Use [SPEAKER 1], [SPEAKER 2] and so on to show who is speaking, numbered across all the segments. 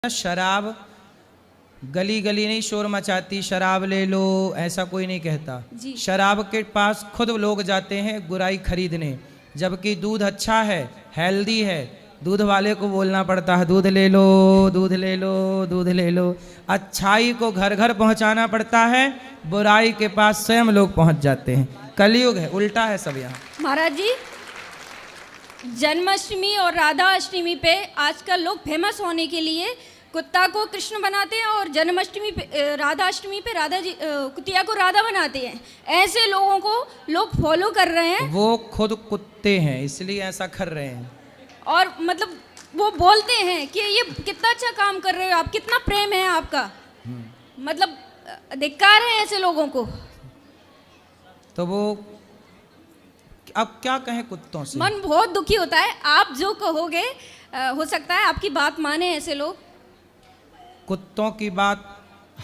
[SPEAKER 1] शराब गली गली नहीं शोर मचाती, शराब ले लो ऐसा कोई नहीं कहता। शराब के पास खुद लोग जाते हैं बुराई खरीदने, जबकि दूध अच्छा है, हेल्दी है, दूध वाले को बोलना पड़ता है दूध ले लो, दूध ले लो, दूध ले लो। अच्छाई को घर घर पहुंचाना पड़ता है, बुराई के पास स्वयं लोग पहुंच जाते हैं। कलयुग है, उल्टा है सब यहाँ।
[SPEAKER 2] महाराज जी, जन्माष्टमी और राधा अष्टमी पे आजकल लोग फेमस होने के लिए कुत्ता को कृष्ण बनाते हैं और जन्माष्टमी पे राधा अष्टमी पे राधा जी कुतिया को राधा बनाते हैं। ऐसे लोगों को लोग फॉलो कर रहे हैं। वो
[SPEAKER 1] खुद कुत्ते हैं इसलिए ऐसा कर रहे हैं,
[SPEAKER 2] और मतलब वो बोलते हैं कि ये कितना अच्छा काम कर रहे हो आप, कितना प्रेम है आपका। मतलब धिक्कार है ऐसे लोगों को।
[SPEAKER 1] तो वो अब क्या कहें कुत्तों से,
[SPEAKER 2] मन बहुत दुखी होता है। आप जो कहोगे हो सकता है आपकी बात माने ऐसे लोग।
[SPEAKER 1] कुत्तों की बात,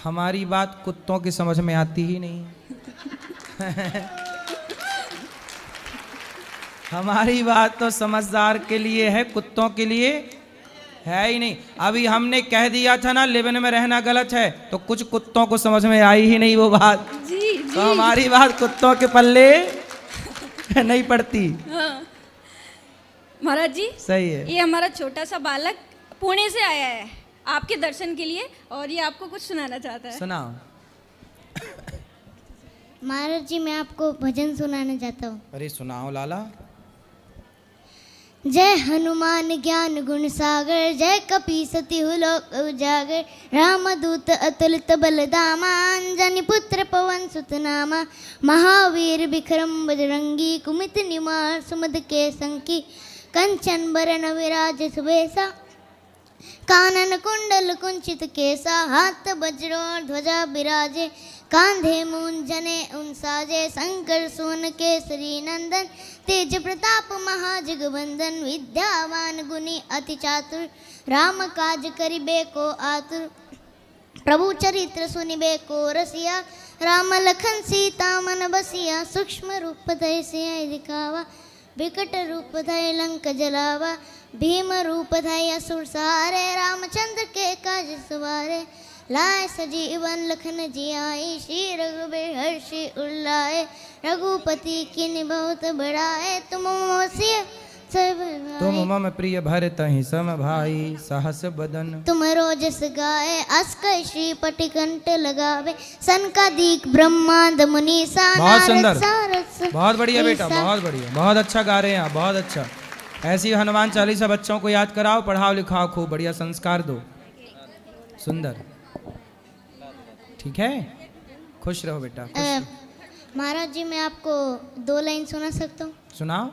[SPEAKER 1] हमारी बात कुत्तों की समझ में आती ही नहीं। हमारी बात तो समझदार के लिए है, कुत्तों के लिए है ही नहीं। अभी हमने कह दिया था ना लिवन में रहना गलत है, तो कुछ कुत्तों को समझ में आई ही नहीं वो बात।
[SPEAKER 2] जी।
[SPEAKER 1] तो हमारी बात कुत्तों के पल्ले नहीं पड़ती।
[SPEAKER 2] हाँ। महाराज जी
[SPEAKER 1] सही है।
[SPEAKER 2] ये हमारा छोटा सा बालक पुणे से आया है आपके दर्शन के लिए, और ये आपको कुछ सुनाना चाहता है।
[SPEAKER 1] सुनाओ।
[SPEAKER 3] महाराज जी, मैं आपको भजन सुनाना चाहता हूँ।
[SPEAKER 1] अरे सुनाओ लाला।
[SPEAKER 3] जय हनुमान ज्ञान गुण सागर, जय कपी सती लोक उजागर, रामदूत अतुलित बलधामा, अंजनी पुत्र पवन सुत नामा, महावीर विक्रम बजरंगी, कुमित निवार सुमद के संकी, कंचन बरन विराज सुबेसा, कानन कुंडल कुंचित केसा, हाथ वज्र और ध्वजा बिराजे, कांधे मूंजने उनसाजे, शंकर सोन केसरी नंदन, तेज प्रताप महाजगवंदन, विद्यावान गुणी अति चातुर, राम काज करिबे को आतुर, प्रभु चरित्र सुनिबे को रसिया, राम लखन सीता मन बसिया, सूक्ष्म रूप धरि सिय दिखावा, विकट रूप धरि लंक जलावा, भीम रूप धरि असुर सहारे, रामचंद्र के काज सवारे, लाए सजीवन लखन जियाई, श्री रघुबीर हर्षि उल्लाए, रघुपति की बहुत बड़ाए,
[SPEAKER 1] तुम मम प्रिय भरत ही सम भाई, सहस बदन
[SPEAKER 3] तुम रोजस गाए, अस्कर श्री पटिकंठ लगावे, सनकादिक ब्रह्मांड मुनीसा,
[SPEAKER 1] बहुत सुंदर, बहुत बढ़िया बेटा, बहुत बढ़िया, बहुत अच्छा गा रहे हैं आप, बहुत अच्छा। ऐसी हनुमान चालीसा बच्चों को याद कराओ, पढ़ाओ लिखाओ, खूब बढ़िया संस्कार दो। सुंदर, ठीक है, खुश रहो बेटा।
[SPEAKER 3] महाराज जी, मैं आपको 2 लाइन सुना सकता हूँ?
[SPEAKER 1] सुनाओ।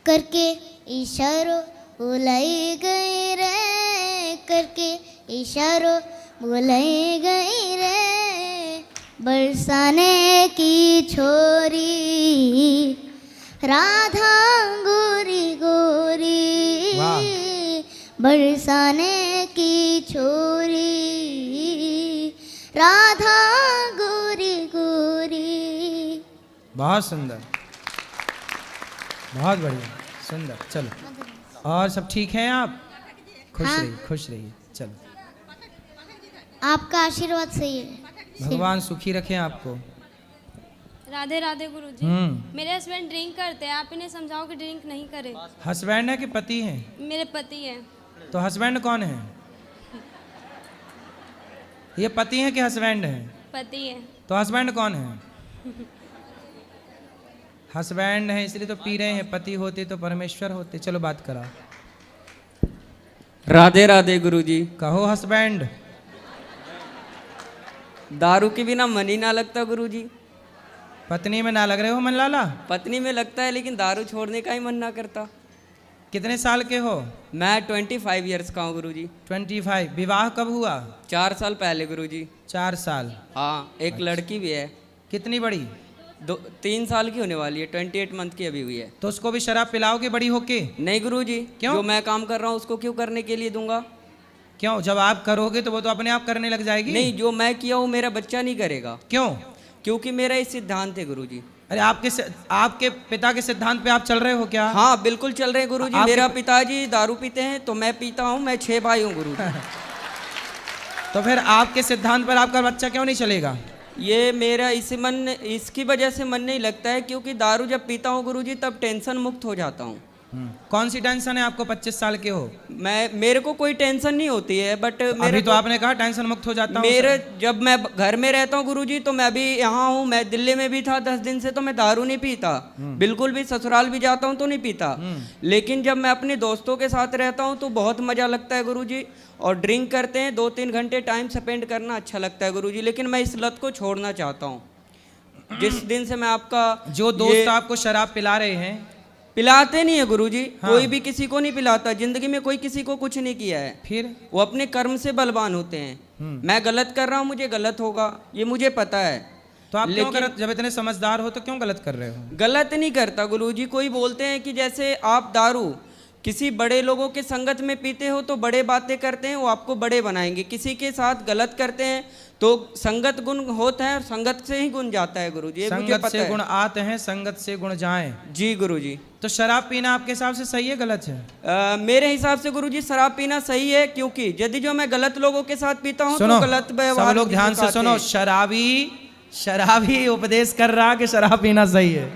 [SPEAKER 3] करके इशारों बुलाई गई रे, करके इशारों बुलाई गई रे, बरसाने की छोरी, राधा गोरी गोरी, बरसाने की छोरी, राधा गोरी गोरी।
[SPEAKER 1] बहुत सुंदर, बहुत बढ़िया, सुंदर। चलो, और सब ठीक हैं आप? खुश रहिए, खुश रहिए। चलो,
[SPEAKER 3] आपका आशीर्वाद सही है।
[SPEAKER 1] भगवान सुखी रखें आपको।
[SPEAKER 2] राधे राधे गुरुजी। मेरे हस्बैंड ड्रिंक करते हैं, आप इन्हें समझाओ कि ड्रिंक नहीं करे।
[SPEAKER 1] हस्बैंड है कि पति हैं?
[SPEAKER 2] मेरे पति हैं।
[SPEAKER 1] तो हस्बैंड कौन है? ये पति हैं कि हस्बैंड हैं?
[SPEAKER 2] पति हैं।
[SPEAKER 1] तो हस्बैंड कौन है? हस्बैंड है इसलिए तो पी रहे हैं, पति होते तो परमेश्वर होते। चलो बात करा।
[SPEAKER 4] राधे राधे गुरुजी।
[SPEAKER 1] कहो हस्बैंड।
[SPEAKER 4] दारू के बिना मन ही ना लगता गुरुजी।
[SPEAKER 1] पत्नी में ना लग रहे हो मन लाला?
[SPEAKER 4] पत्नी में लगता है, लेकिन दारू छोड़ने का ही मन ना करता।
[SPEAKER 1] कितने साल के हो?
[SPEAKER 4] मैं 25 ईयर्स का हूँ गुरुजी।
[SPEAKER 1] 25। विवाह कब हुआ?
[SPEAKER 4] 4 साल पहले गुरुजी।
[SPEAKER 1] 4 साल?
[SPEAKER 4] हाँ, एक लड़की भी है।
[SPEAKER 1] कितनी बड़ी?
[SPEAKER 4] 3 साल की होने वाली है, 28 मंथ की अभी हुई है।
[SPEAKER 1] तो उसको भी शराब पिलाओगे बड़ी होके?
[SPEAKER 4] नहीं गुरुजी।
[SPEAKER 1] क्यों?
[SPEAKER 4] जो मैं काम कर रहा हूँ उसको क्यों करने के लिए दूंगा?
[SPEAKER 1] क्यों? जब आप करोगे तो वो तो अपने आप करने लग जाएगी।
[SPEAKER 4] नहीं, जो मैं किया हूँ मेरा बच्चा नहीं करेगा।
[SPEAKER 1] क्यों?
[SPEAKER 4] क्योंकि मेरा ये सिद्धांत है गुरुजी।
[SPEAKER 1] अरे आपके पिता के सिद्धांत पे आप चल रहे हो क्या?
[SPEAKER 4] हाँ बिल्कुल चल रहे हैं गुरुजी।
[SPEAKER 1] आपके-
[SPEAKER 4] मेरा पिताजी दारू पीते हैं तो मैं पीता हूँ, मैं 6 भाई हूँ गुरुजी।
[SPEAKER 1] तो फिर आपके सिद्धांत पर आपका बच्चा क्यों नहीं चलेगा?
[SPEAKER 4] ये मेरा इसकी वजह से मन नहीं लगता है, क्योंकि दारू जब पीता हूँ गुरुजी तब टेंशन मुक्त हो जाता हूँ।
[SPEAKER 1] कौन सी टेंशन है आपको? 25 साल के हो।
[SPEAKER 4] मेरे को कोई टेंशन नहीं होती है, बट
[SPEAKER 1] अभी तो आपने कहा टेंशन मुक्त हो जाता हूं।
[SPEAKER 4] जब मैं घर में रहता हूँ गुरुजी, तो मैं अभी यहाँ हूँ, मैं दिल्ली में भी था 10 दिन से, तो मैं दारू नहीं पीता बिल्कुल भी। ससुराल भी जाता हूँ तो नहीं पीता, लेकिन जब मैं अपने दोस्तों के साथ रहता हूँ तो बहुत मजा लगता है गुरुजी। और ड्रिंक करते हैं, 2-3 घंटे टाइम स्पेंड करना अच्छा लगता है गुरुजी। लेकिन मैं इस लत को छोड़ना चाहता हूँ। जिस दिन से मैं आपका
[SPEAKER 1] जो दोस्त आपको शराब पिला रहे हैं,
[SPEAKER 4] पिलाते नहीं है गुरुजी।
[SPEAKER 1] हाँ।
[SPEAKER 4] कोई भी किसी को नहीं पिलाता, जिंदगी में कोई किसी को कुछ नहीं किया है,
[SPEAKER 1] फिर
[SPEAKER 4] वो अपने कर्म से बलवान होते हैं। मैं गलत कर रहा हूँ, मुझे गलत होगा, ये मुझे पता है।
[SPEAKER 1] तो आप क्यों गलत? जब इतने समझदार हो तो क्यों गलत कर रहे हो?
[SPEAKER 4] गलत नहीं करता गुरुजी। कोई बोलते हैं कि जैसे आप दारू किसी बड़े लोगों के संगत में पीते हो तो बड़े बातें करते हैं, वो आपको बड़े बनाएंगे। किसी के साथ गलत करते हैं तो संगत गुण होता है और संगत से ही गुण जाता है गुरुजी, ये मुझे
[SPEAKER 1] संगत
[SPEAKER 4] पता
[SPEAKER 1] से गुण
[SPEAKER 4] है।
[SPEAKER 1] आते हैं, संगत से गुण जाएं।
[SPEAKER 4] जी गुरुजी।
[SPEAKER 1] तो शराब पीना आपके हिसाब से सही है गलत है?
[SPEAKER 4] मेरे हिसाब से गुरुजी शराब पीना सही है, क्योंकि यदि जो मैं गलत लोगों के साथ पीता हूँ
[SPEAKER 1] सुनो,
[SPEAKER 4] तो गलत
[SPEAKER 1] सब
[SPEAKER 4] व्यवहार
[SPEAKER 1] लोग ध्यान से
[SPEAKER 4] दिखाते
[SPEAKER 1] सुनो।
[SPEAKER 4] हैं।
[SPEAKER 1] शराबी उपदेश कर रहा कि शराब पीना सही है।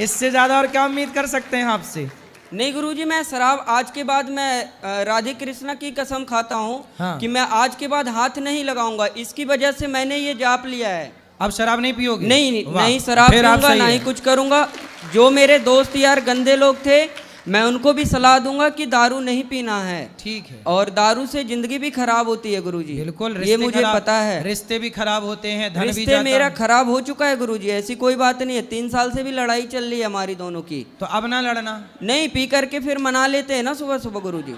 [SPEAKER 1] इससे ज्यादा और क्या उम्मीद कर सकते हैं आपसे?
[SPEAKER 4] नहीं गुरुजी, मैं शराब आज के बाद मैं राधे कृष्णा की कसम खाता हूँ
[SPEAKER 1] हाँ।
[SPEAKER 4] कि मैं आज के बाद हाथ नहीं लगाऊंगा। इसकी वजह से मैंने ये जाप लिया है।
[SPEAKER 1] अब शराब नहीं पियोगे?
[SPEAKER 4] नहीं
[SPEAKER 1] वाह,
[SPEAKER 4] नहीं शराब
[SPEAKER 1] फिर आप
[SPEAKER 4] पीऊंगा,
[SPEAKER 1] सही
[SPEAKER 4] ना
[SPEAKER 1] है।
[SPEAKER 4] ही कुछ करूंगा। जो मेरे दोस्त यार गंदे लोग थे, मैं उनको भी सलाह दूंगा कि दारू नहीं पीना है।
[SPEAKER 1] ठीक है।
[SPEAKER 4] और दारू से जिंदगी भी खराब होती है गुरुजी।
[SPEAKER 1] बिल्कुल,
[SPEAKER 4] ये मुझे पता है।
[SPEAKER 1] रिश्ते भी खराब होते हैं, धन भी
[SPEAKER 4] रिश्ते
[SPEAKER 1] जाता
[SPEAKER 4] मेरा
[SPEAKER 1] है।
[SPEAKER 4] खराब हो चुका है गुरुजी, ऐसी कोई बात नहीं है। 3 साल से भी लड़ाई चल रही है हमारी दोनों की।
[SPEAKER 1] तो अब ना लड़ना।
[SPEAKER 4] नहीं, पी करके फिर मना लेते हैं ना सुबह सुबह गुरुजी।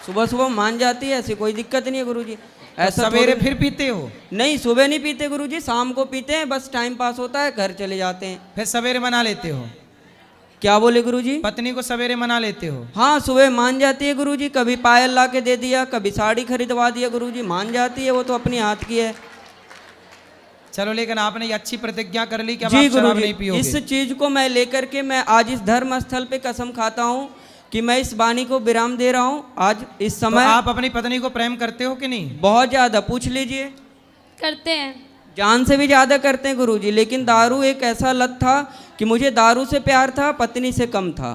[SPEAKER 4] सुबह सुबह मान जाती है, ऐसी कोई दिक्कत नहीं है गुरुजी। ऐसा
[SPEAKER 1] सवेरे
[SPEAKER 4] थोड़ी-
[SPEAKER 1] फिर पीते हो?
[SPEAKER 4] नहीं, सुबह नहीं पीते गुरुजी, शाम को पीते हैं, बस टाइम पास होता है, घर चले जाते हैं।
[SPEAKER 1] फिर सवेरे मना लेते हो?
[SPEAKER 4] क्या बोले गुरुजी?
[SPEAKER 1] पत्नी को सवेरे मना लेते हो?
[SPEAKER 4] हाँ, सुबह मान जाती है गुरुजी। कभी पायल ला के दे दिया, कभी साड़ी खरीदवा दिया गुरुजी, मान जाती है, वो तो अपने हाथ की है।
[SPEAKER 1] चलो, लेकिन आपने ये अच्छी प्रतिज्ञा कर ली कि अब
[SPEAKER 4] जी
[SPEAKER 1] आप शराब
[SPEAKER 4] गुरुजी,
[SPEAKER 1] नहीं पियोगे।
[SPEAKER 4] इस चीज को मैं लेकर के मैं आज इस धर्म स्थल पे कसम खाता हूँ कि मैं इस वाणी को विराम दे रहा हूँ आज इस
[SPEAKER 1] तो
[SPEAKER 4] समय।
[SPEAKER 1] आप अपनी पत्नी को प्रेम करते हो कि नहीं?
[SPEAKER 4] बहुत ज्यादा, पूछ लीजिए।
[SPEAKER 2] करते हैं।
[SPEAKER 4] जान से भी ज्यादा करते हैं गुरुजी। लेकिन दारू एक ऐसा लत था कि मुझे दारू से प्यार था, पत्नी से कम था।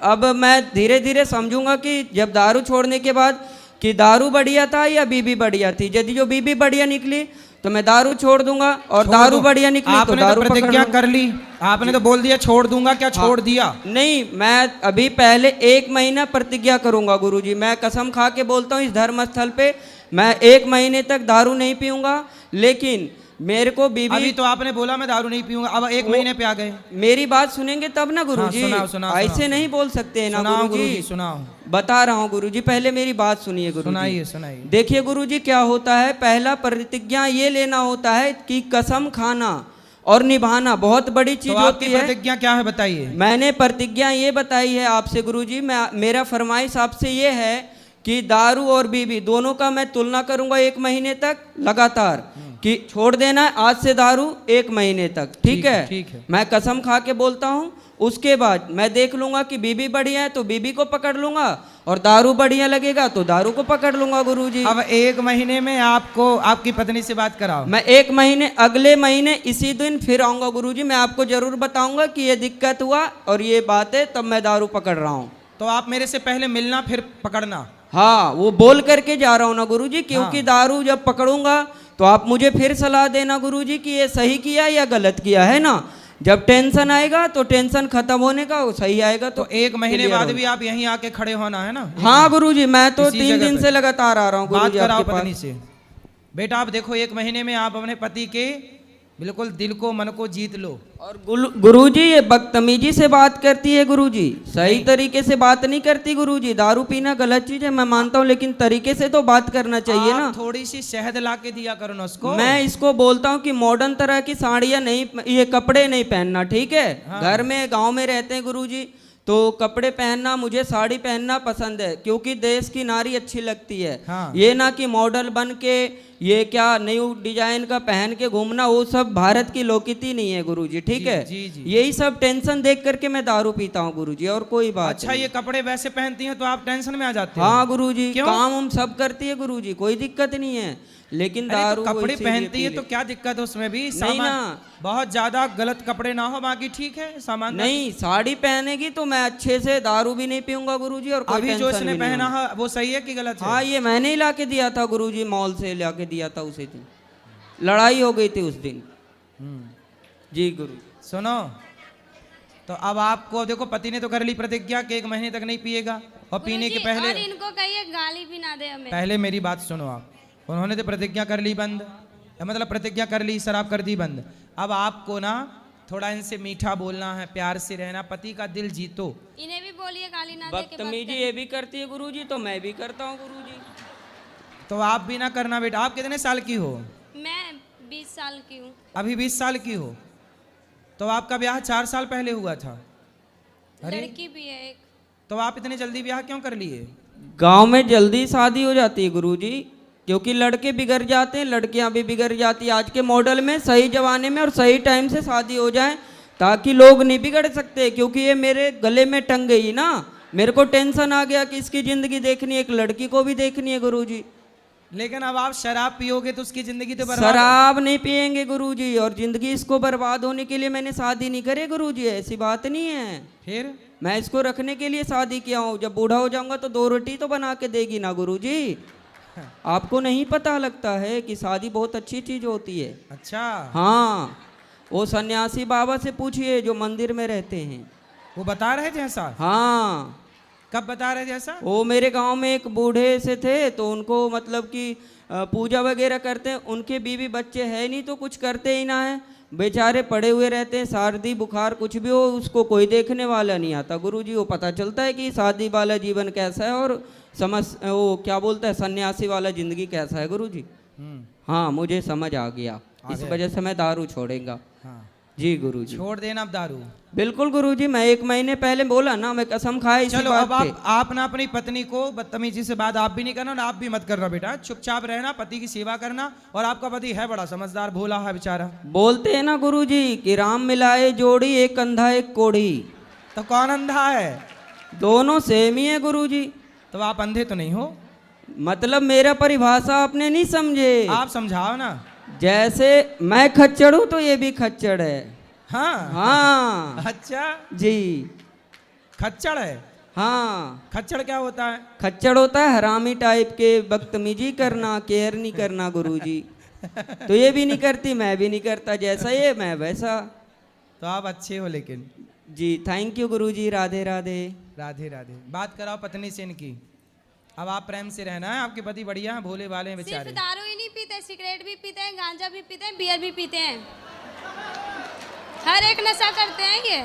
[SPEAKER 4] अब मैं धीरे धीरे समझूंगा कि जब दारू छोड़ने के बाद कि दारू बढ़िया था या बीबी बढ़िया थी। यदि जो बीबी बढ़िया निकली तो मैं दारू छोड़ दूंगा, और दारू बढ़िया निकली तो
[SPEAKER 1] आपने
[SPEAKER 4] दारू
[SPEAKER 1] तो
[SPEAKER 4] पकड़
[SPEAKER 1] प्रतिज्ञा
[SPEAKER 4] लूंगा।
[SPEAKER 1] कर ली, आपने तो बोल दिया छोड़ दूंगा। क्या छोड़ दिया?
[SPEAKER 4] नहीं, मैं अभी पहले 1 महीना प्रतिज्ञा करूंगा गुरुजी। मैं कसम खा के बोलता हूँ इस धर्म स्थल पे, मैं 1 महीने तक दारू नहीं पीऊंगा। लेकिन मेरे को बीबी,
[SPEAKER 1] अभी तो आपने बोला मैं दारू नहीं पीऊंगा, अब 1 महीने पे आ गए।
[SPEAKER 4] मेरी बात सुनेंगे तब ना गुरुजी।
[SPEAKER 1] सुनाओ,
[SPEAKER 4] ऐसे नहीं बोल सकते हैं ना
[SPEAKER 1] सुनाओ
[SPEAKER 4] गुरुजी।
[SPEAKER 1] गुरुजी, सुनाओ।
[SPEAKER 4] बता रहा हूँ गुरुजी, पहले मेरी बात सुनिए गुरुजी।
[SPEAKER 1] सुनाइए।
[SPEAKER 4] देखिए गुरुजी, क्या होता है, पहला प्रतिज्ञा ये लेना होता है कि कसम खाना और निभाना बहुत बड़ी चीज
[SPEAKER 1] तो
[SPEAKER 4] होती
[SPEAKER 1] आपकी
[SPEAKER 4] है।
[SPEAKER 1] प्रतिज्ञा क्या है बताइए?
[SPEAKER 4] मैंने प्रतिज्ञा ये बताई है आपसे गुरुजी। मेरा फरमाइश आपसे ये है कि दारू और बीबी दोनों का मैं तुलना करूंगा 1 महीने तक लगातार, कि छोड़ देना है आज से दारू 1 महीने तक। ठीक है। मैं कसम खा के बोलता हूँ। उसके बाद मैं देख लूंगा कि बीबी बढ़िया है तो बीबी को पकड़ लूंगा, और दारू बढ़िया लगेगा तो दारू को पकड़ लूंगा गुरुजी।
[SPEAKER 1] अब 1 महीने में आपको आपकी पत्नी से बात कराओ।
[SPEAKER 4] मैं 1 महीने, अगले महीने इसी दिन फिर आऊंगा गुरुजी। मैं आपको जरूर बताऊंगा कि ये दिक्कत हुआ और ये बात है, तब मैं दारू पकड़ रहा हूँ।
[SPEAKER 1] तो आप मेरे से पहले मिलना फिर पकड़ना।
[SPEAKER 4] हाँ, वो बोल करके जा रहा हूँ ना गुरुजी, क्योंकि दारू जब पकड़ूंगा तो आप मुझे फिर सलाह देना गुरुजी कि ये सही किया या गलत किया, है ना। जब टेंशन आएगा तो टेंशन खत्म होने का, वो सही आएगा तो
[SPEAKER 1] 1 महीने बाद भी आप यहीं आके खड़े होना है ना?
[SPEAKER 4] हाँ गुरुजी, मैं तो
[SPEAKER 1] इसी
[SPEAKER 4] 3
[SPEAKER 1] जगह
[SPEAKER 4] दिन
[SPEAKER 1] पे।
[SPEAKER 4] से लगातार आ रहा हूँ
[SPEAKER 1] बात
[SPEAKER 4] गुरुजी
[SPEAKER 1] कराओ
[SPEAKER 4] आपके
[SPEAKER 1] पत्नी
[SPEAKER 4] पास।
[SPEAKER 1] से। बेटा आप देखो, 1 महीने में आप अपने पति के बिल्कुल दिल को, मन को जीत लो।
[SPEAKER 4] और गुरुजी ये बदतमीजी से बात करती है गुरुजी, सही तरीके से बात नहीं करती गुरुजी। दारू पीना गलत चीज है, मैं मानता हूँ, लेकिन तरीके से तो बात करना चाहिए ना।
[SPEAKER 1] थोड़ी सी शहद ला के दिया करो ना उसको।
[SPEAKER 4] मैं इसको बोलता हूँ कि मॉडर्न तरह की साड़ियाँ नहीं, ये कपड़े नहीं पहनना, ठीक है। घर में, गांव में रहते हैं गुरुजी, तो कपड़े पहनना, मुझे साड़ी पहनना पसंद है, क्योंकि देश की नारी अच्छी लगती है।
[SPEAKER 1] हाँ।
[SPEAKER 4] ये ना कि मॉडल बन के ये क्या न्यू डिजाइन का पहन के घूमना, वो सब भारत की लोकनीति नहीं है गुरुजी, ठीक
[SPEAKER 1] जी,
[SPEAKER 4] है।
[SPEAKER 1] जी, जी।
[SPEAKER 4] यही सब टेंशन देख करके मैं दारू पीता हूँ गुरुजी, और कोई बात
[SPEAKER 1] अच्छा,
[SPEAKER 4] नहीं।
[SPEAKER 1] ये कपड़े वैसे पहनती हैं तो आप टेंशन में आ जाते हो?
[SPEAKER 4] हाँ गुरुजी,
[SPEAKER 1] क्यों?
[SPEAKER 4] काम हम सब करती है गुरुजी, कोई दिक्कत नहीं है, लेकिन
[SPEAKER 1] अरे
[SPEAKER 4] दारू
[SPEAKER 1] तो कपड़े
[SPEAKER 4] इसीलिए
[SPEAKER 1] पहनती है
[SPEAKER 4] पी
[SPEAKER 1] तो
[SPEAKER 4] ले।
[SPEAKER 1] क्या दिक्कत है उसमें भी?
[SPEAKER 4] नहीं ना।
[SPEAKER 1] बहुत ज्यादा गलत कपड़े ना हो, बाकी ठीक है सामान।
[SPEAKER 4] नहीं, साड़ी पहनेगी तो मैं अच्छे से दारू भी नहीं पीऊंगा गुरुजी, और कोई
[SPEAKER 1] अभी जो
[SPEAKER 4] टेंशन
[SPEAKER 1] इसने
[SPEAKER 4] भी नहीं
[SPEAKER 1] पहना
[SPEAKER 4] होगी।
[SPEAKER 1] है वो सही है कि गलत है?
[SPEAKER 4] हाँ, ये मैंने ही ला के दिया था गुरुजी, मॉल से ला के दिया था उसी दिन, लड़ाई हो गई थी उस दिन। जी गुरु।
[SPEAKER 1] सुनो, तो अब आपको देखो, पति ने तो कर ली प्रतिज्ञा कि 1 महीने तक नहीं पिएगा, और पीने के पहले
[SPEAKER 2] और इनको कहिए गाली भी ना दे हमें।
[SPEAKER 1] पहले मेरी बात सुनो आप, उन्होंने तो प्रतिज्ञा कर ली बंद, मतलब प्रतिज्ञा कर ली, शराब कर दी बंद। अब आपको ना थोड़ा इनसे मीठा बोलना है, प्यार से रहना, पति का दिल जीतो।
[SPEAKER 2] इन्हें भी बोलिए गाली ना दे के बात
[SPEAKER 4] बदतमीजी ये भी करती है गुरुजी, तो मैं भी करता हूँ गुरुजी।
[SPEAKER 1] तो आप भी ना करना बेटा। आप कितने साल की हो?
[SPEAKER 2] मैं 20 साल की हूँ।
[SPEAKER 1] अभी 20 साल की हो, तो आपका ब्याह 4 साल पहले हुआ था। अरे
[SPEAKER 2] लड़की भी है एक।
[SPEAKER 1] तो आप इतने जल्दी ब्याह क्यों कर लिए?
[SPEAKER 4] गांव में जल्दी शादी हो जाती है गुरुजी, क्योंकि लड़के बिगड़ जाते हैं, लड़कियां भी बिगड़ जाती है। आज के मॉडल में सही जमाने में और सही टाइम से शादी हो जाए, ताकि लोग नहीं बिगड़ सकते। क्योंकि ये मेरे गले में टंग गई ना, मेरे को टेंशन आ गया कि इसकी जिंदगी देखनी है, एक लड़की को भी देखनी है गुरुजी।
[SPEAKER 1] लेकिन अब आप शराब पियोगे तो उसकी जिंदगी तो बर्बाद।
[SPEAKER 4] शराब नहीं पियेंगे गुरुजी, और जिंदगी इसको बर्बाद होने के लिए मैंने शादी नहीं करी गुरुजी, ऐसी बात नहीं है।
[SPEAKER 1] फिर
[SPEAKER 4] मैं इसको रखने के लिए शादी किया हूँ। जब बूढ़ा हो जाऊंगा तो 2 रोटी तो बना के देगी ना गुरुजी। आपको नहीं पता लगता है कि शादी बहुत अच्छी चीज होती है।
[SPEAKER 1] अच्छा,
[SPEAKER 4] हाँ, वो सन्यासी बाबा से पूछिए जो मंदिर में रहते हैं,
[SPEAKER 1] वो बता रहे थे ऐसा?
[SPEAKER 4] हाँ।
[SPEAKER 1] कब बता रहे थे ऐसा?
[SPEAKER 4] वो मेरे गांव में एक बूढ़े से थे, तो उनको मतलब कि पूजा वगैरह करते हैं, उनके बीवी बच्चे है नहीं तो कुछ करते ही ना है, बेचारे पड़े हुए रहते हैं, सर्दी बुखार कुछ भी हो उसको कोई देखने वाला नहीं आता गुरुजी। वो पता चलता है कि शादी वाला जीवन कैसा है और वो क्या बोलता है सन्यासी वाला जिंदगी कैसा है गुरुजी। हाँ, मुझे समझ आ गया, इस वजह से मैं दारू छोड़ेगा।
[SPEAKER 1] हाँ,
[SPEAKER 4] जी गुरुजी।
[SPEAKER 1] छोड़ देना अब दारू।
[SPEAKER 4] बिल्कुल गुरुजी, मैं 1 महीने पहले बोला ना, मैं कसम खाया इसी
[SPEAKER 1] चलो
[SPEAKER 4] बात
[SPEAKER 1] अब
[SPEAKER 4] पे।
[SPEAKER 1] आप ना अपनी पत्नी को बदतमीजी से बात आप भी नहीं करना, ना आप भी मत करना बेटा। चुपचाप रहना, पति की सेवा करना। और आपका पति है बड़ा समझदार, भोला है बेचारा।
[SPEAKER 4] बोलते हैं ना गुरुजी कि राम मिलाए जोड़ी, एक अंधा एक कोढ़ी।
[SPEAKER 1] तो कौन अंधा है?
[SPEAKER 4] दोनों सेम ही है गुरुजी।
[SPEAKER 1] तो आप अंधे तो नहीं हो?
[SPEAKER 4] मतलब मेरा परिभाषा आपने नहीं समझे।
[SPEAKER 1] आप समझाओ ना।
[SPEAKER 4] जैसे मैं खच्चड़ हूं तो ये भी खच्चड़ है।
[SPEAKER 1] हाँ
[SPEAKER 4] हाँ
[SPEAKER 1] अच्छा,
[SPEAKER 4] जी,
[SPEAKER 1] खच्चड़ है।
[SPEAKER 4] हाँ।
[SPEAKER 1] खच्चड़ क्या होता है?
[SPEAKER 4] खच्चड़ होता है हरामी टाइप के, बदतमीजी करना, केयर नहीं करना गुरुजी। तो ये भी नहीं करती, मैं भी नहीं करता, जैसा ये मैं वैसा।
[SPEAKER 1] तो आप अच्छे हो लेकिन।
[SPEAKER 4] जी थैंक यू गुरुजी, राधे राधे।
[SPEAKER 1] राधे राधे। बात कराओ पत्नी से इनकी। अब आप प्रेम से रहना है, आपके पति बढ़िया हैं, भोले वाले हैं
[SPEAKER 2] सिर्फ
[SPEAKER 1] बेचारे।
[SPEAKER 2] दारू ही नहीं पीते, सिगरेट भी पीते हैं, गांजा भी पीते हैं, बियर भी पीते हैं, हर एक नशा करते हैं ये।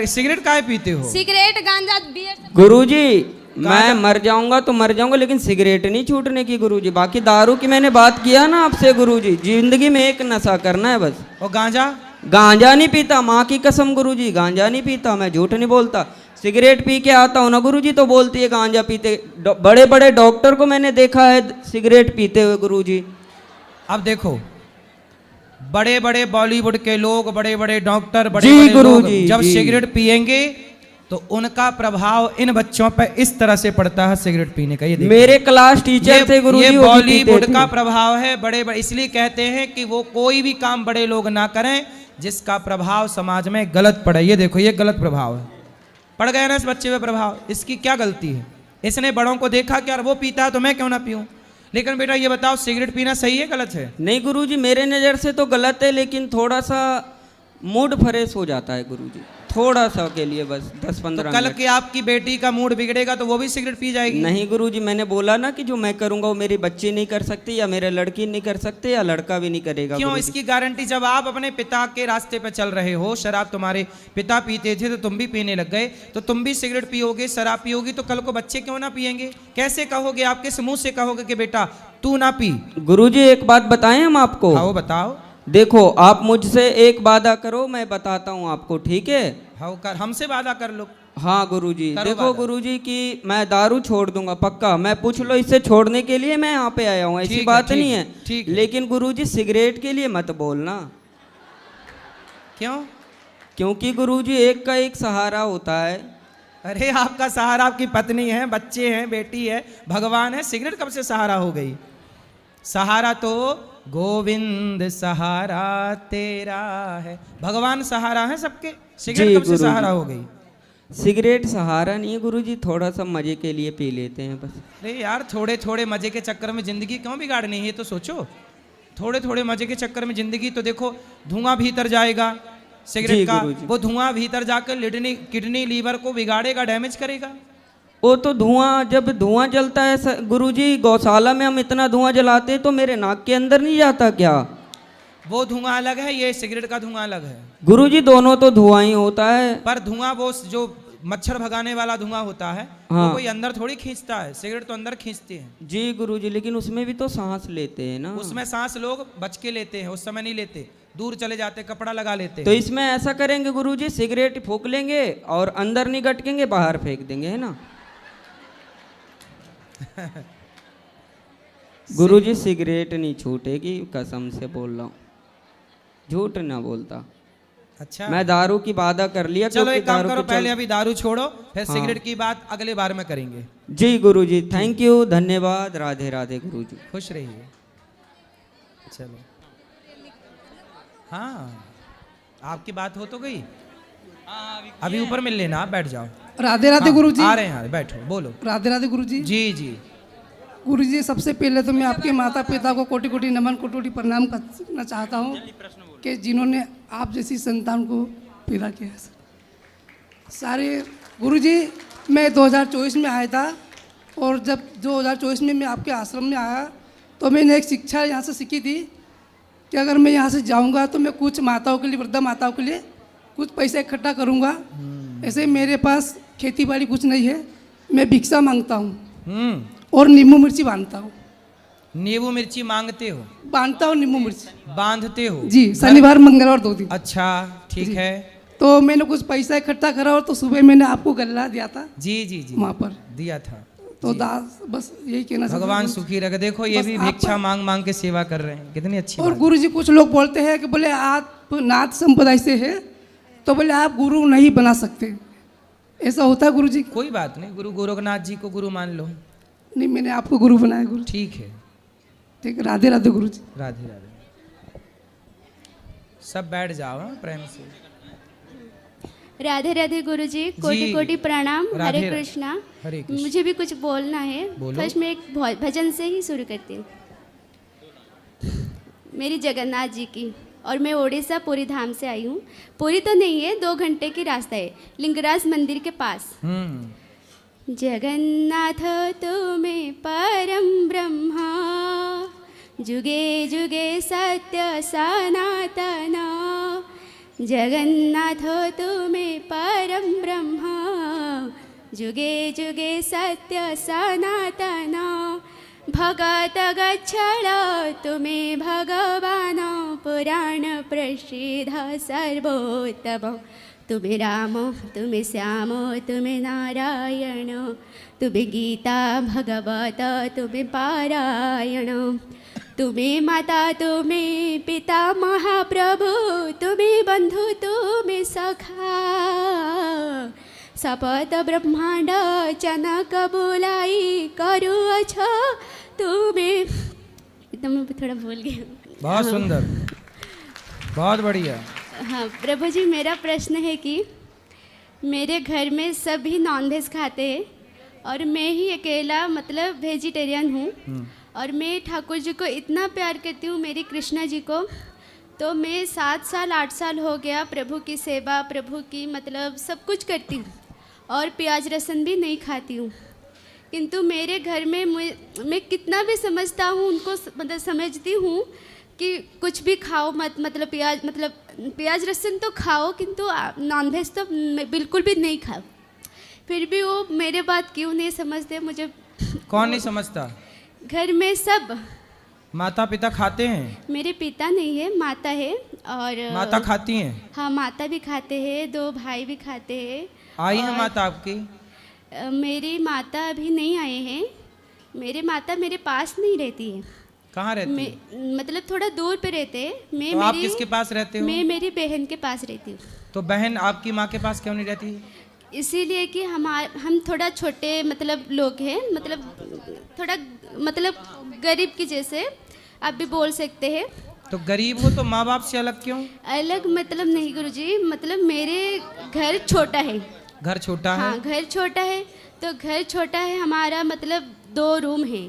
[SPEAKER 1] सिगरेट काहे पीते हो?
[SPEAKER 2] सिगरेट गांजा बियर सब।
[SPEAKER 4] गुरुजी मैं मर जाऊंगा तो मर जाऊंगा, लेकिन सिगरेट नहीं छूटने की गुरुजी। बाकी दारू की मैंने बात किया ना आपसे गुरुजी, जिंदगी में एक नशा करना है बस।
[SPEAKER 1] और गांजा?
[SPEAKER 4] गांजा नहीं पीता, माँ की कसम गुरुजी, गांजा नहीं पीता, मैं झूठ नहीं बोलता। सिगरेट पी के आता हूँ ना गुरुजी तो बोलती है गांजा पीते। बड़े बड़े डॉक्टर को मैंने देखा है सिगरेट पीते हुए गुरुजी।
[SPEAKER 1] अब देखो, बड़े बड़े बॉलीवुड के लोग, बड़े बड़े डॉक्टर, बड़े
[SPEAKER 4] जी
[SPEAKER 1] बड़े लोग
[SPEAKER 4] गुरुजी,
[SPEAKER 1] जब
[SPEAKER 4] जी।
[SPEAKER 1] सिगरेट पिएंगे तो उनका प्रभाव इन बच्चों पर इस तरह से पड़ता है सिगरेट पीने का। ये देखो,
[SPEAKER 4] मेरे क्लास टीचर थे गुरुजी,
[SPEAKER 1] ये
[SPEAKER 4] वो भी
[SPEAKER 1] बॉलीवुड
[SPEAKER 4] पीते
[SPEAKER 1] का
[SPEAKER 4] थे।
[SPEAKER 1] प्रभाव है। बड़े बड़े इसलिए कहते हैं कि वो कोई भी काम बड़े लोग ना करें जिसका प्रभाव समाज में गलत पड़े। ये देखो, ये गलत प्रभाव है, पड़ गया ना इस बच्चे पे प्रभाव। इसकी क्या गलती है? इसने बड़ों को देखा कि यार वो पीता है तो मैं क्यों ना पीऊं। लेकिन बेटा ये बताओ, सिगरेट पीना सही है गलत है?
[SPEAKER 4] नहीं गुरुजी, मेरे नज़र से तो गलत है, लेकिन थोड़ा सा मूड फ्रेश हो जाता है गुरुजी, थोड़ा सा के लिए बस 10-15
[SPEAKER 1] कल
[SPEAKER 4] मिनट।
[SPEAKER 1] की आपकी बेटी का मूड बिगड़ेगा तो वो भी सिगरेट पी जाएगी?
[SPEAKER 4] नहीं गुरुजी, मैंने बोला ना कि जो मैं करूंगा वो मेरी बच्ची नहीं कर सकती, या मेरे लड़की नहीं कर सकते, या लड़का भी नहीं करेगा।
[SPEAKER 1] क्यों?
[SPEAKER 4] गुरुजी।
[SPEAKER 1] इसकी गारंटी जब आप अपने पिता के रास्ते पे चल रहे हो, शराब तुम्हारे पिता पीते थे तो तुम भी पीने लग गए, तो तुम भी सिगरेट पियोगे, शराब पियोगी, तो कल को बच्चे क्यों ना पिएंगे? कैसे कहोगे? आप किस मुंह से कहोगे कि बेटा तू ना पी?
[SPEAKER 4] गुरुजी एक बात बताएं हम आपको।
[SPEAKER 1] हाँ वो बताओ।
[SPEAKER 4] देखो आप मुझसे एक वादा करो, मैं बताता हूँ आपको, ठीक है?
[SPEAKER 1] हाँ कर, हमसे वादा कर लो।
[SPEAKER 4] हाँ गुरुजी,
[SPEAKER 1] करो
[SPEAKER 4] देखो
[SPEAKER 1] वादा।
[SPEAKER 4] गुरुजी कि मैं दारू छोड़ दूंगा पक्का, मैं पूछ लो इससे छोड़ने के लिए मैं यहाँ पे आया हूँ, ऐसी
[SPEAKER 1] ठीक है,
[SPEAKER 4] बात
[SPEAKER 1] ठीक
[SPEAKER 4] नहीं
[SPEAKER 1] है,
[SPEAKER 4] है।
[SPEAKER 1] ठीक है।
[SPEAKER 4] लेकिन गुरुजी सिगरेट के लिए मत बोलना,
[SPEAKER 1] क्यों?
[SPEAKER 4] क्योंकि गुरुजी एक का एक सहारा होता है।
[SPEAKER 1] अरे आपका सहारा आपकी पत्नी है, बच्चे हैं, बेटी है, भगवान है, सिगरेट कब से सहारा हो गई? सहारा तो गोविंद सहारा तेरा है, भगवान सहारा है सबके,
[SPEAKER 4] जी
[SPEAKER 1] सिगरेट कब से
[SPEAKER 4] गुरुजी।
[SPEAKER 1] सहारा हो गई?
[SPEAKER 4] सिगरेट सहारा नहीं है गुरुजी, थोड़ा सा मजे के लिए पी लेते हैं बस।
[SPEAKER 1] अरे यार थोड़े थोड़े मजे के चक्कर में जिंदगी क्यों बिगाड़नी है, ये तो सोचो। थोड़े थोड़े मजे के चक्कर में जिंदगी, तो देखो धुआं भीतर जाएगा
[SPEAKER 4] जी
[SPEAKER 1] सिगरेट का,
[SPEAKER 4] गुरुजी।
[SPEAKER 1] वो धुआं भीतर जाकर किडनी लीवर को बिगाड़ेगा, डैमेज करेगा।
[SPEAKER 4] वो तो धुआं, जब धुआं जलता है गुरुजी, गौशाला में हम इतना धुआं जलाते हैं तो मेरे नाक के अंदर नहीं जाता क्या?
[SPEAKER 1] वो धुआं अलग है, ये सिगरेट का धुआं अलग है।
[SPEAKER 4] गुरुजी दोनों तो धुआं ही होता है।
[SPEAKER 1] पर धुआं वो जो मच्छर भगाने वाला धुआं होता है,
[SPEAKER 4] हाँ।
[SPEAKER 1] वो कोई अंदर थोड़ी खींचता है, सिगरेट तो अंदर खींचती है।
[SPEAKER 4] जी गुरुजी, लेकिन उसमें भी तो सांस लेते हैं ना।
[SPEAKER 1] उसमें सांस लोग बच के लेते हैं, उस समय नहीं लेते, दूर चले जाते, कपड़ा लगा लेते
[SPEAKER 4] तो
[SPEAKER 1] हैं।
[SPEAKER 4] इसमें ऐसा करेंगे गुरुजी, सिगरेट फूंक लेंगे और अंदर नहीं गटकेंगे, बाहर फेंक देंगे, है ना? गुरुजी सिगरेट नहीं छूटेगी, कसम से बोल रहा हूँ, झूठ ना बोलता।
[SPEAKER 1] अच्छा
[SPEAKER 4] मैं दारू की वादा कर लिया।
[SPEAKER 1] चलो
[SPEAKER 4] क्योंकि
[SPEAKER 1] एक काम
[SPEAKER 4] दारू
[SPEAKER 1] करो,
[SPEAKER 4] के
[SPEAKER 1] पहले
[SPEAKER 4] चल-
[SPEAKER 1] अभी दारू छोड़ो, फिर
[SPEAKER 4] हाँ।
[SPEAKER 1] सिगरेट की बात अगले बार में करेंगे।
[SPEAKER 4] जी गुरुजी, थैंक यू, धन्यवाद, राधे राधे गुरुजी।
[SPEAKER 1] खुश रहिए। चलो हाँ, आपकी बात हो तो गई, अभी ऊपर मिल लेना, आप बैठ जाओ।
[SPEAKER 5] राधे राधे
[SPEAKER 1] हाँ,
[SPEAKER 5] गुरुजी।
[SPEAKER 1] आ रहे हैं, बैठो, बोलो।
[SPEAKER 5] राधे राधे गुरुजी।
[SPEAKER 1] जी जी।
[SPEAKER 5] गुरुजी सबसे पहले तो मैं आपके माता पिता को कोटि कोटि नमन, कोटि कोटि प्रणाम करना चाहता हूँ कि जिन्होंने आप जैसी संतान को पैदा किया है। सारे गुरुजी, मैं 2024 में आया था, और जब 2024 में मैं आपके आश्रम में आया तो मैंने एक शिक्षा यहाँ से सीखी थी कि अगर मैं यहाँ से जाऊँगा तो मैं कुछ माताओं के लिए, वृद्धा माताओं के लिए कुछ पैसा इकट्ठा करूँगा। ऐसे मेरे पास खेती बाड़ी कुछ नहीं है, मैं भिक्षा मांगता हूँ और नींबू मिर्ची बांधता हूँ।
[SPEAKER 1] नींबू मिर्ची मांगते हो?
[SPEAKER 5] बांधता हूँ नींबू मिर्ची।
[SPEAKER 1] बांधते हो?
[SPEAKER 5] जी, शनिवार मंगलवार 2 दिन।
[SPEAKER 1] अच्छा ठीक है।
[SPEAKER 5] तो मैंने कुछ पैसा इकट्ठा करा और तो सुबह मैंने आपको गल्ला दिया था
[SPEAKER 1] जी जी जी,
[SPEAKER 5] वहाँ पर।
[SPEAKER 1] दिया था।
[SPEAKER 5] तो दास बस यही कहना चाहता
[SPEAKER 1] भगवान
[SPEAKER 5] हूँ।
[SPEAKER 1] सुखी रखे। देखो ये
[SPEAKER 5] बस
[SPEAKER 1] भी
[SPEAKER 5] आप-
[SPEAKER 1] भिक्षा मांग मांग के सेवा कर रहे हैं, कितनी अच्छी
[SPEAKER 5] और
[SPEAKER 1] बात।
[SPEAKER 5] गुरु जी कुछ लोग बोलते हैं कि बोले आप नाथ संप्रदाय से है तो बोले आप गुरु नहीं बना सकते, ऐसा होता है गुरु जी?
[SPEAKER 1] कोई बात नहीं, गुरु गोरखनाथ जी को गुरु मान लो।
[SPEAKER 5] नहीं, मैंने आपको गुरु बनाया गुरु।
[SPEAKER 1] ठीक है,
[SPEAKER 5] ठीक है, राधे राधे गुरु जी।
[SPEAKER 1] राधे राधे। सब बैठ जाओ हाँ, प्रेम से।
[SPEAKER 6] राधे राधे गुरुजी,
[SPEAKER 1] जी।
[SPEAKER 6] कोटि कोटि प्रणाम।
[SPEAKER 1] राधे
[SPEAKER 6] हरे
[SPEAKER 1] रा-
[SPEAKER 6] कृष्णा।
[SPEAKER 1] हरे कृष्ण।
[SPEAKER 6] मुझे भी कुछ बोलना है।
[SPEAKER 1] बोलो।
[SPEAKER 6] फर्स्ट में एक भजन से ही शुरू करती हूँ। मेरी जगन्नाथ जी की, और मैं ओडिशा पुरी धाम से आई हूँ। पुरी तो नहीं है, 2 घंटे की रास्ता है, लिंगराज मंदिर के पास। जगन्नाथ तुम्हें परम ब्रह्मा, जुगे जुगे सत्य सनातन। जगन्नाथ तुम्हें परम ब्रह्मा, जुगे जुगे सत्य सनातन। भगत गच्छल तुम्हें भगवान, पुराण प्रसिद्ध सर्वोत्तम। तुम्हें राम, तुम्हें श्याम, तुम्हें नारायण, तुम्हें गीता भगवत, तुम्हें पारायण। तुम्हें माता, तुम्हें पिता महाप्रभु, तुम्हें बंधु, तुम्हें सखा। सपत ब्रह्मांड चनक बोलाई, करू अच्छा तुम्हें। एकदम थोड़ा भूल गया।
[SPEAKER 1] बहुत सुंदर, बहुत बढ़िया।
[SPEAKER 6] हाँ प्रभु जी, मेरा प्रश्न है कि मेरे घर में सभी नॉनवेज खाते हैं और मैं ही अकेला मतलब वेजिटेरियन हूँ। और मैं ठाकुर जी को इतना प्यार करती हूँ, मेरी कृष्णा जी को। तो मैं 7 साल 8 साल हो गया प्रभु की सेवा, प्रभु की मतलब सब कुछ करती हूँ, और प्याज लहसुन भी नहीं खाती हूँ। किंतु मेरे घर में मैं कितना भी समझता हूँ, उनको मतलब समझती हूँ कि कुछ भी खाओ मत, मतलब प्याज लहसुन तो खाओ, किंतु नॉनवेज तो मैं बिल्कुल भी नहीं खाओ। फिर भी वो मेरे बात क्यों नहीं समझते मुझे।
[SPEAKER 1] कौन नहीं समझता?
[SPEAKER 6] घर में सब
[SPEAKER 1] माता पिता खाते हैं?
[SPEAKER 6] मेरे पिता नहीं है, माता है। और
[SPEAKER 1] माता खाती हैं?
[SPEAKER 6] हाँ, माता भी खाते हैं, 2 भाई भी खाते हैं।
[SPEAKER 1] आई है
[SPEAKER 6] और,
[SPEAKER 1] माता आपकी?
[SPEAKER 6] मेरी माता अभी नहीं आए हैं। मेरे माता मेरे पास नहीं रहती है।
[SPEAKER 1] कहाँ रहती है?
[SPEAKER 6] मतलब थोड़ा दूर पे रहते हैं।
[SPEAKER 1] तो आप किसके पास रहते हो?
[SPEAKER 6] मैं मेरी बहन के पास रहती हूँ।
[SPEAKER 1] तो बहन आपकी माँ के पास क्यों नहीं रहती?
[SPEAKER 6] इसीलिए कि हम थोड़ा छोटे मतलब लोग हैं, मतलब थोड़ा मतलब गरीब की जैसे आप भी बोल सकते हैं।
[SPEAKER 1] तो गरीब हो तो माँ बाप से अलग क्यों?
[SPEAKER 6] अलग मतलब नहीं गुरुजी, मतलब मेरे घर छोटा है।
[SPEAKER 1] घर छोटा है?
[SPEAKER 6] हाँ, घर छोटा है। तो घर छोटा है हमारा, मतलब 2 रूम है।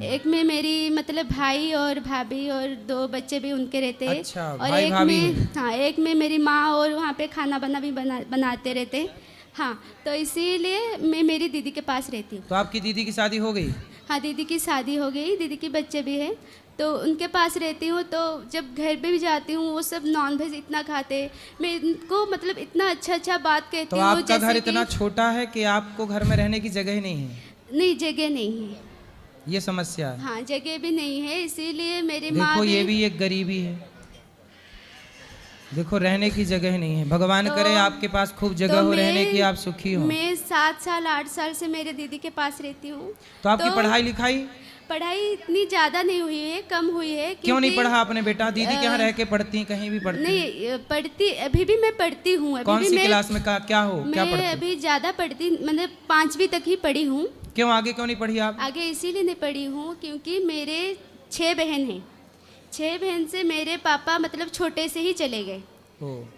[SPEAKER 6] एक में मेरी मतलब भाई और भाभी और 2 बच्चे भी उनके रहते हैं।
[SPEAKER 1] अच्छा,
[SPEAKER 6] और
[SPEAKER 1] भाई
[SPEAKER 6] एक
[SPEAKER 1] भाभी
[SPEAKER 6] में
[SPEAKER 1] हैं।
[SPEAKER 6] हाँ, एक में मेरी माँ और वहाँ पे खाना बनाते रहते हैं। हाँ, तो इसीलिए मैं मेरी दीदी के पास रहती हूँ।
[SPEAKER 1] तो आपकी दीदी की शादी हो गई?
[SPEAKER 6] हाँ, दीदी की शादी हो गई, दीदी के बच्चे भी हैं, तो उनके पास रहती हूँ। तो जब घर पे भी जाती हूँ वो सब नॉनवेज इतना खाते, मैं इनको मतलब इतना अच्छा बात कहती
[SPEAKER 1] तो
[SPEAKER 6] हूँ।
[SPEAKER 1] आपका घर
[SPEAKER 6] जैसे
[SPEAKER 1] इतना
[SPEAKER 6] कि
[SPEAKER 1] छोटा है कि आपको घर में रहने की जगह ही नहीं है?
[SPEAKER 6] नहीं, जगह नहीं है।
[SPEAKER 1] ये समस्या है।
[SPEAKER 6] हाँ, जगह भी नहीं है, इसीलिए मेरी माँ
[SPEAKER 1] देखो ये भी एक गरीबी है। देखो रहने की जगह नहीं है। भगवान करे आपके पास खूब जगह हो रहने की, आप सुखी हो।
[SPEAKER 6] मैं 7 साल 8 साल से मेरे दीदी के पास रहती हूँ।
[SPEAKER 1] तो आपकी पढ़ाई लिखाई?
[SPEAKER 6] पढ़ाई इतनी ज़्यादा नहीं हुई है, कम हुई है।
[SPEAKER 1] क्यों नहीं
[SPEAKER 6] क्योंकि-
[SPEAKER 1] पढ़ा आपने बेटा? दीदी के यहाँ रह के पढ़ती हैं, कहीं भी पढ़ती हैं?
[SPEAKER 6] नहीं पढ़ती, अभी भी मैं पढ़ती हूँ।
[SPEAKER 1] कौन
[SPEAKER 6] अभी
[SPEAKER 1] सी
[SPEAKER 6] भी मैं
[SPEAKER 1] क्लास में क्या
[SPEAKER 6] मैं
[SPEAKER 1] पढ़ती?
[SPEAKER 6] अभी ज़्यादा पढ़ती, मतलब 5वीं तक ही पढ़ी हूँ।
[SPEAKER 1] क्यों आगे क्यों नहीं पढ़ी आप?
[SPEAKER 6] आगे इसीलिए नहीं पढ़ी हूँ क्योंकि मेरे 6 बहन हैं। 6 बहन से मेरे पापा मतलब छोटे से ही चले गए।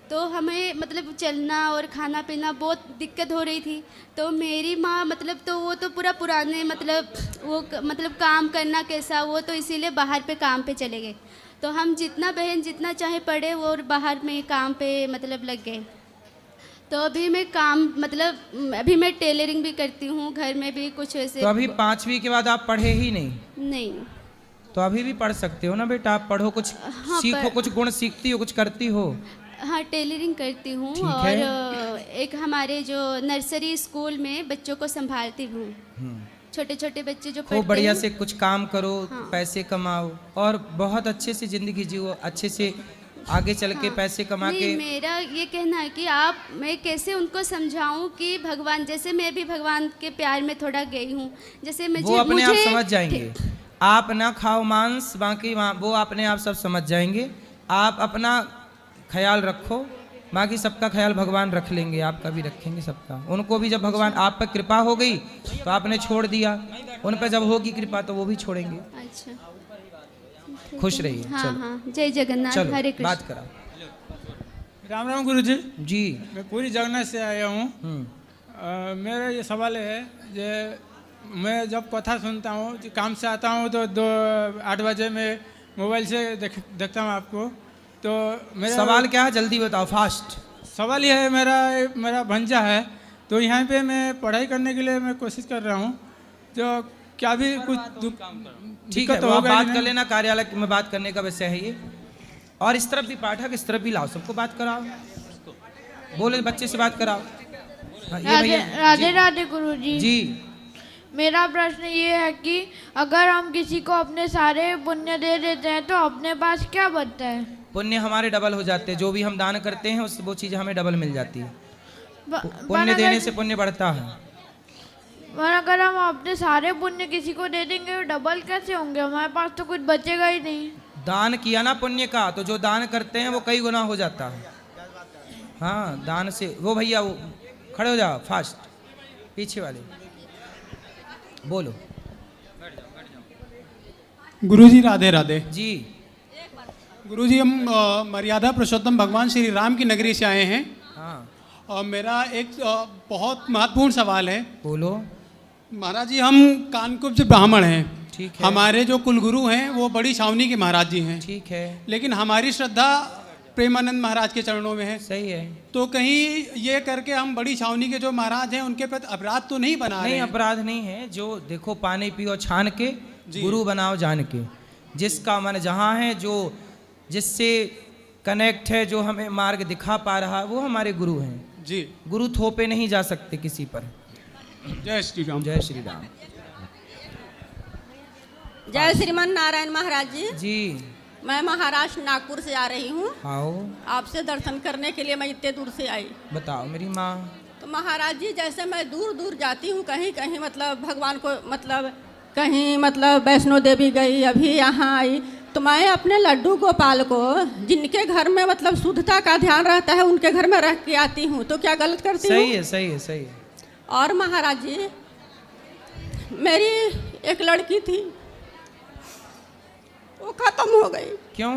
[SPEAKER 6] तो हमें मतलब चलना और खाना पीना बहुत दिक्कत हो रही थी। तो मेरी माँ मतलब तो वो तो पूरा पुराने मतलब वो मतलब काम करना कैसा, वो तो इसीलिए बाहर पे काम पे चले गए। तो हम जितना बहन जितना चाहे पढ़े वो बाहर में काम पे मतलब लग गए। तो अभी मैं काम मतलब अभी मैं टेलरिंग भी करती हूँ, घर में भी कुछ ऐसे।
[SPEAKER 1] तो अभी 5वीं के बाद आप पढ़े ही नहीं?
[SPEAKER 6] नहीं।
[SPEAKER 1] तो अभी भी पढ़ सकते हो ना बेटा, आप पढ़ो, कुछ
[SPEAKER 6] हाँ,
[SPEAKER 1] सीखो, कुछ गुण सीखती हो, कुछ करती हो।
[SPEAKER 6] हाँ, टेलरिंग करती हूँ।
[SPEAKER 1] ठीक
[SPEAKER 6] और
[SPEAKER 1] है।
[SPEAKER 6] एक हमारे जो नर्सरी स्कूल में बच्चों को संभालती हूँ। छोटे छोटे बच्चे जो
[SPEAKER 1] खूब बढ़िया
[SPEAKER 6] हैं।
[SPEAKER 1] से कुछ काम करो,
[SPEAKER 6] हाँ।
[SPEAKER 1] पैसे कमाओ और बहुत अच्छे से जिंदगी जियो, अच्छे से आगे चल के पैसे कमा
[SPEAKER 6] नहीं,
[SPEAKER 1] के।
[SPEAKER 6] मेरा ये कहना है कि मैं कैसे उनको समझाऊं कि भगवान, जैसे मैं भी भगवान के प्यार में थोड़ा गई हूँ, जैसे
[SPEAKER 1] वो अपने आप समझ जाएंगे। आप ना खाओ मांस, बाकी वो अपने आप सब समझ जाएंगे। आप अपना ख्याल रखो, बाकी सबका ख्याल भगवान रख लेंगे, आपका भी रखेंगे सबका। उनको भी जब भगवान आप पर कृपा हो गई तो आपने छोड़ दिया, उन पर जब होगी कृपा तो वो भी छोड़ेंगे।
[SPEAKER 6] अच्छा,
[SPEAKER 1] खुश रहिए।
[SPEAKER 6] हाँ
[SPEAKER 1] चलो
[SPEAKER 6] हाँ, जय जगन्नाथ,
[SPEAKER 1] चलो
[SPEAKER 6] हरे
[SPEAKER 1] बात
[SPEAKER 6] कृष्ण।
[SPEAKER 1] करा।
[SPEAKER 7] राम राम गुरु जी।
[SPEAKER 1] जी
[SPEAKER 7] मैं पूरी जगन्नाथ से आया हूँ। मेरा ये सवाल है जे मैं जब कथा सुनता हूँ, काम से आता हूँ तो 8 बजे मैं मोबाइल से देखता हूँ आपको। तो मेरा
[SPEAKER 1] सवाल क्या है जल्दी बताओ, फास्ट।
[SPEAKER 7] सवाल ये है, मेरा भंजा है, तो यहाँ पे मैं पढ़ाई करने के लिए मैं कोशिश कर रहा हूँ। तो क्या भी कुछ
[SPEAKER 1] ठीक है, वो आप बात कर लेना, कार्यालय में बात करने का विषय है ये। और इस तरफ भी पाठक, इस तरफ भी लाओ, सबको बात कराओ, बोले बच्चे से बात कराओ। हाँ, ये भैया
[SPEAKER 8] राधे राधे गुरुजी।
[SPEAKER 1] जी।
[SPEAKER 8] मेरा प्रश्न ये है कि अगर हम किसी को अपने सारे पुण्य दे देते हैं तो अपने पास क्या बचता है?
[SPEAKER 1] पुण्य हमारे डबल हो जाते हैं, जो भी हम दान करते हैं वो चीज़ हमें डबल मिल जाती है। पुण्य देने से पुण्य बढ़ता है।
[SPEAKER 8] पर अगर हम अपने सारे पुण्य किसी को दे देंगे तो डबल कैसे होंगे? हमारे पास तो कुछ बचेगा ही नहीं।
[SPEAKER 1] दान किया ना पुण्य का, तो जो दान करते हैं वो कई गुना हो जाता है। हाँ, दान से। वो भैया वो खड़े हो जाओ, फास्ट, पीछे वाले बोलो।
[SPEAKER 9] गुरुजी राधे राधे।
[SPEAKER 1] जी
[SPEAKER 9] गुरुजी, हम मर्यादा पुरुषोत्तम भगवान श्री राम की नगरी से आए हैं।
[SPEAKER 1] हाँ
[SPEAKER 9] और मेरा एक बहुत महत्वपूर्ण सवाल है।
[SPEAKER 1] बोलो।
[SPEAKER 9] महाराज जी, हम कानकुब्ज ब्राह्मण हैं।
[SPEAKER 1] ठीक है।
[SPEAKER 9] हमारे जो कुलगुरु हैं वो बड़ी छावनी के महाराज जी हैं।
[SPEAKER 1] ठीक है।
[SPEAKER 9] लेकिन हमारी श्रद्धा प्रेमानंद महाराज के चरणों में है।
[SPEAKER 1] सही है।
[SPEAKER 9] तो कहीं ये करके हम बड़ी छावनी के जो महाराज हैं उनके प्रति अपराध तो नहीं बना रहे
[SPEAKER 1] नहीं,
[SPEAKER 9] हैं?
[SPEAKER 1] अपराध नहीं है। जो देखो, पानी पियो छान के, गुरु बनाओ जान के। जिसका मन जहाँ है, जो जिससे कनेक्ट है, जो हमें मार्ग दिखा पा रहा है, वो हमारे गुरु हैं।
[SPEAKER 9] जी।
[SPEAKER 1] गुरु थोपे नहीं जा सकते किसी पर।
[SPEAKER 9] जय श्री राम।
[SPEAKER 1] जय श्री राम।
[SPEAKER 10] जय श्रीमान नारायण महाराज जी।
[SPEAKER 1] जी
[SPEAKER 10] मैं महाराष्ट्र नागपुर से आ रही हूँ।
[SPEAKER 1] आओ
[SPEAKER 10] आपसे दर्शन करने के लिए मैं इतने दूर से आई।
[SPEAKER 1] बताओ मेरी माँ।
[SPEAKER 10] तो महाराज जी जैसे मैं दूर दूर जाती हूँ कहीं कहीं मतलब भगवान को मतलब कहीं मतलब वैष्णो देवी गई, अभी यहाँ आई, तो मैं अपने लड्डू गोपाल को जिनके घर में मतलब शुद्धता का ध्यान रहता है उनके घर में रख के आती हूँ, तो क्या गलत करती हूँ?
[SPEAKER 1] सही है सही है सही है।
[SPEAKER 10] और महाराज जी मेरी एक लड़की थी, वो खत्म हो गई।
[SPEAKER 1] क्यों?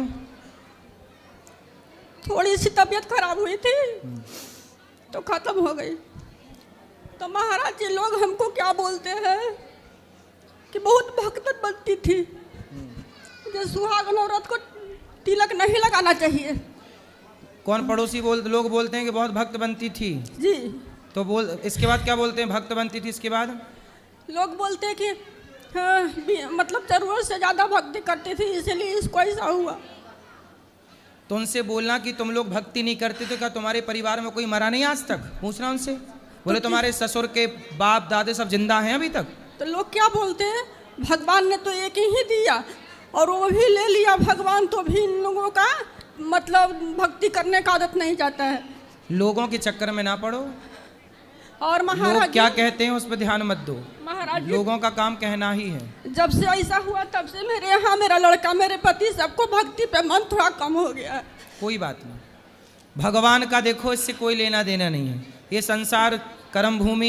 [SPEAKER 10] थोड़ी सी तबीयत खराब हुई थी तो खत्म हो गई। तो महाराज जी लोग हमको क्या बोलते हैं कि बहुत भक्त बनती थी, जो सुहागन औरत को तिलक नहीं लगाना चाहिए।
[SPEAKER 1] कौन पड़ोसी लोग बोलते हैं कि बहुत भक्त बनती थी?
[SPEAKER 10] जी।
[SPEAKER 1] तो इसके बाद क्या बोलते हैं? भक्त बनती थी इसके बाद
[SPEAKER 10] लोग बोलते हैं कि हाँ, मतलब जरूरत से ज़्यादा भक्ति करती थी इसलिए इसको ऐसा हुआ।
[SPEAKER 1] तो उनसे बोलना कि तुम लोग भक्ति नहीं करते तो क्या तुम्हारे परिवार में कोई मरा नहीं आज तक? पूछना उनसे। बोले तुम्हारे ससुर के बाप दादे सब जिंदा हैं अभी तक।
[SPEAKER 10] तो लोग क्या बोलते हैं, भगवान ने तो एक ही दिया और वो भी ले लिया भगवान, तो भी इन लोगों का मतलब भक्ति करने का आदत नहीं जाता है।
[SPEAKER 1] लोगों के चक्कर में ना पड़ो।
[SPEAKER 10] और महाराज
[SPEAKER 1] लोग क्या कहते हैं उस पर ध्यान मत दो।
[SPEAKER 10] महाराज
[SPEAKER 1] लोगों का काम कहना ही है।
[SPEAKER 10] जब से ऐसा हुआ तब से मेरे यहाँ मेरा लड़का मेरे पति सबको भक्ति पे मन थोड़ा कम हो गया।
[SPEAKER 1] कोई बात नहीं, भगवान का देखो इससे कोई लेना देना नहीं है। ये संसार कर्म भूमि है।